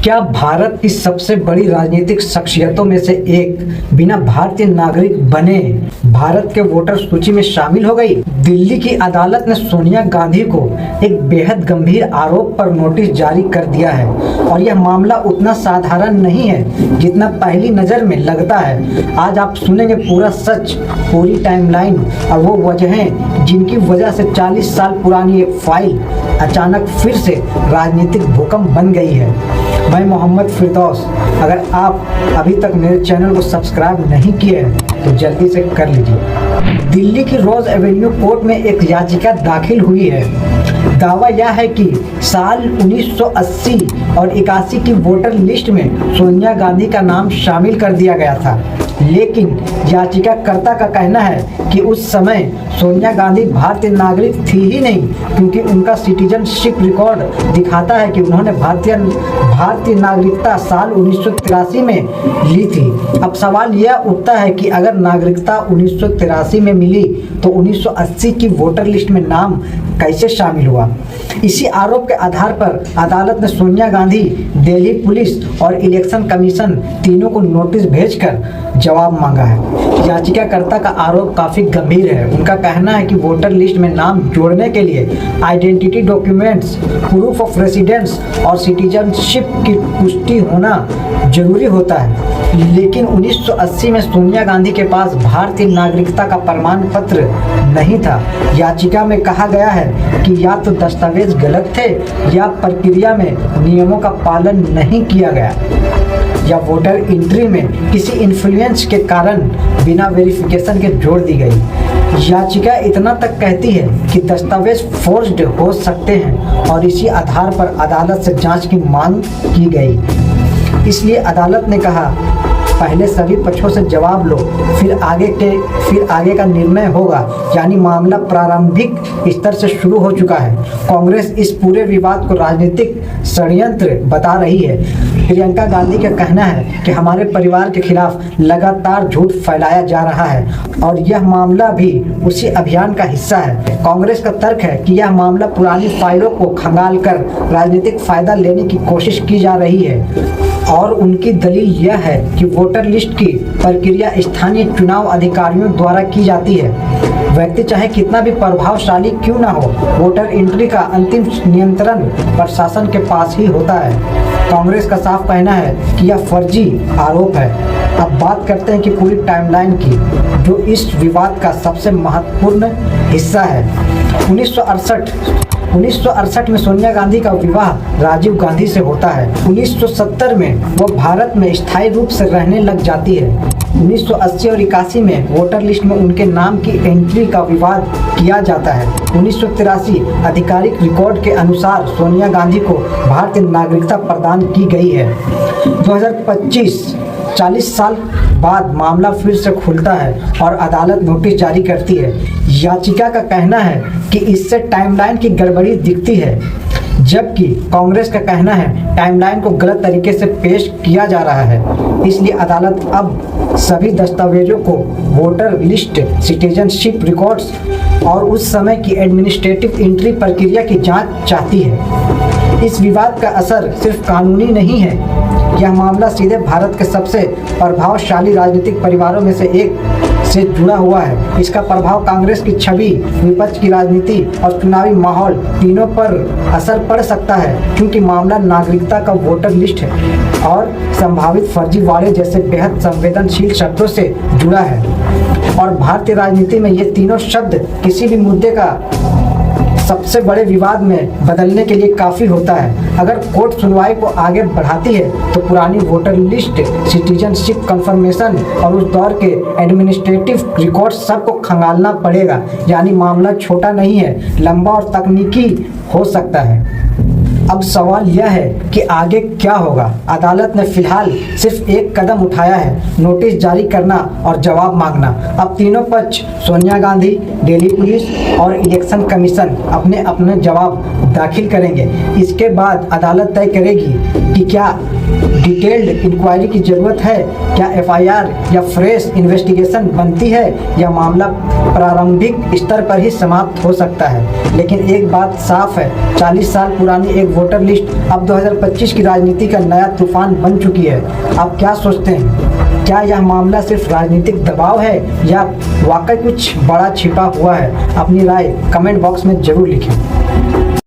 क्या भारत की सबसे बड़ी राजनीतिक शख्सियतों में से एक बिना भारतीय नागरिक बने भारत के वोटर सूची में शामिल हो गई? दिल्ली की अदालत ने सोनिया गांधी को एक बेहद गंभीर आरोप पर नोटिस जारी कर दिया है और यह मामला उतना साधारण नहीं है जितना पहली नजर में लगता है। आज आप सुनेंगे पूरा सच, पूरी टाइमलाइन और वो वजहें जिनकी वजह से 40 साल पुरानी एक फाइल अचानक फिर से राजनीतिक भूकंप बन गई है। मैं मोहम्मद फिरदौस। अगर आप अभी तक मेरे चैनल को सब्सक्राइब नहीं किए हैं तो जल्दी से कर लीजिए। दिल्ली की रोज एवेन्यू कोर्ट में एक याचिका दाखिल हुई है। दावा यह है कि साल 1980 और 81 की वोटर लिस्ट में सोनिया गांधी का नाम शामिल कर दिया गया था, लेकिन याचिकाकर्ता का कहना है कि उस समय सोनिया गांधी भारतीय नागरिक थी ही नहीं, क्योंकि उनका सिटीजनशिप रिकॉर्ड दिखाता है कि उन्होंने भारतीय नागरिकता साल 1983 में ली थी। अब सवाल यह उठता है कि अगर नागरिकता 1983 में मिली तो 1980 की वोटर लिस्ट में नाम कैसे शामिल हुआ? इसी आरोप के आधार पर अदालत ने सोनिया गांधी, दिल्ली पुलिस और इलेक्शन कमीशन तीनों को नोटिस भेजकर जवाब मांगा है। याचिकाकर्ता का आरोप काफी गंभीर है। उनका कहना है कि वोटर लिस्ट में नाम जोड़ने के लिए identity documents, proof of residence और सिटीजनशिप की पुष्टि होना जरूरी होता है, लेकिन 1980 में सोनिया गांधी के पास भारतीय नागरिकता का प्रमाण पत्र नहीं था। याचिका में कहा गया है कि या तो दस्तावेज गलत थे या प्रक्रिया में नियमों का पालन नहीं किया गया या वोटर एंट्री में किसी इन्फ्लुएंस के कारण बिना वेरिफिकेशन के जोड़ दी गई। याचिका इतना तक कहती है कि दस्तावेज फोर्ज्ड हो सकते हैं और इसी आधार पर अदालत से जांच की मांग की गई। इसलिए अदालत ने कहा, पहले सभी पक्षों से जवाब लो, फिर आगे का निर्णय होगा। यानी मामला प्रारंभिक स्तर से शुरू हो चुका है। कांग्रेस इस पूरे विवाद को राजनीतिक षड्यंत्र बता रही है। प्रियंका गांधी का कहना है कि हमारे परिवार के खिलाफ लगातार झूठ फैलाया जा रहा है और यह मामला भी उसी अभियान का हिस्सा है। कांग्रेस का तर्क है कि यह मामला पुरानी फाइलों को खंगाल कर राजनीतिक फायदा लेने की कोशिश की जा रही है और उनकी दलील यह है कि वोटर लिस्ट की प्रक्रिया स्थानीय चुनाव अधिकारियों द्वारा की जाती है। व्यक्ति चाहे कितना भी प्रभावशाली क्यों ना हो, वोटर एंट्री का अंतिम नियंत्रण प्रशासन के पास ही होता है। कांग्रेस का साफ कहना है कि यह फर्जी आरोप है। अब बात करते हैं कि पूरी टाइमलाइन की, जो इस विवाद का सबसे महत्वपूर्ण हिस्सा है। 1968 में सोनिया गांधी का विवाह राजीव गांधी से होता है। 1970 में वो भारत में स्थायी रूप से रहने लग जाती है। 1980 और 81 में वोटर लिस्ट में उनके नाम की एंट्री का विवाद किया जाता है। 1983 आधिकारिक रिकॉर्ड के अनुसार सोनिया गांधी को भारतीय नागरिकता प्रदान की गई है। 2025 40 साल बाद मामला फिर से खुलता है और अदालत नोटिस जारी करती है। याचिका का कहना है कि इससे टाइमलाइन की गड़बड़ी दिखती है, जबकि कांग्रेस का कहना है टाइमलाइन को गलत तरीके से पेश किया जा रहा है। इसलिए अदालत अब सभी दस्तावेजों को, वोटर लिस्ट, सिटीजनशिप रिकॉर्ड्स और उस समय की एडमिनिस्ट्रेटिव एंट्री प्रक्रिया की जांच चाहती है। इस विवाद का असर सिर्फ कानूनी नहीं है, यह मामला सीधे भारत के सबसे प्रभावशाली राजनीतिक परिवारों में से एक से जुड़ा हुआ है। इसका प्रभाव कांग्रेस की छवि, विपक्ष की राजनीति और चुनावी माहौल तीनों पर असर पड़ सकता है, क्योंकि मामला नागरिकता का वोटर लिस्ट है और संभावित फर्जीवाड़े जैसे बेहद संवेदनशील शब्दों से जुड़ा है। और भारतीय राजनीति में ये तीनों शब्द किसी भी मुद्दे का सबसे बड़े विवाद में बदलने के लिए काफ़ी होता है। अगर कोर्ट सुनवाई को आगे बढ़ाती है तो पुरानी वोटर लिस्ट, सिटीजनशिप कंफर्मेशन और उस दौर के एडमिनिस्ट्रेटिव रिकॉर्ड सबको खंगालना पड़ेगा। यानी मामला छोटा नहीं है, लंबा और तकनीकी हो सकता है। अब सवाल यह है कि आगे क्या होगा। अदालत ने फिलहाल सिर्फ एक कदम उठाया है, नोटिस जारी करना और जवाब मांगना। अब तीनों पक्ष, सोनिया गांधी, दिल्ली पुलिस और इलेक्शन कमीशन अपने अपने जवाब दाखिल करेंगे। इसके बाद अदालत तय करेगी कि क्या डिटेल्ड इंक्वायरी की जरूरत है? क्या एफआईआर या फ्रेश इन्वेस्टिगेशन बनती है, या मामला प्रारंभिक स्तर पर ही समाप्त हो सकता है? लेकिन एक बात साफ है, 40 साल पुरानी एक वोटर लिस्ट अब 2025 की राजनीति का नया तूफान बन चुकी है। आप क्या सोचते हैं? क्या यह मामला सिर्फ राजनीतिक दबाव है या वाकई कुछ बड़ा छिपा हुआ है? अपनी राय कमेंट बॉक्स में जरूर लिखें।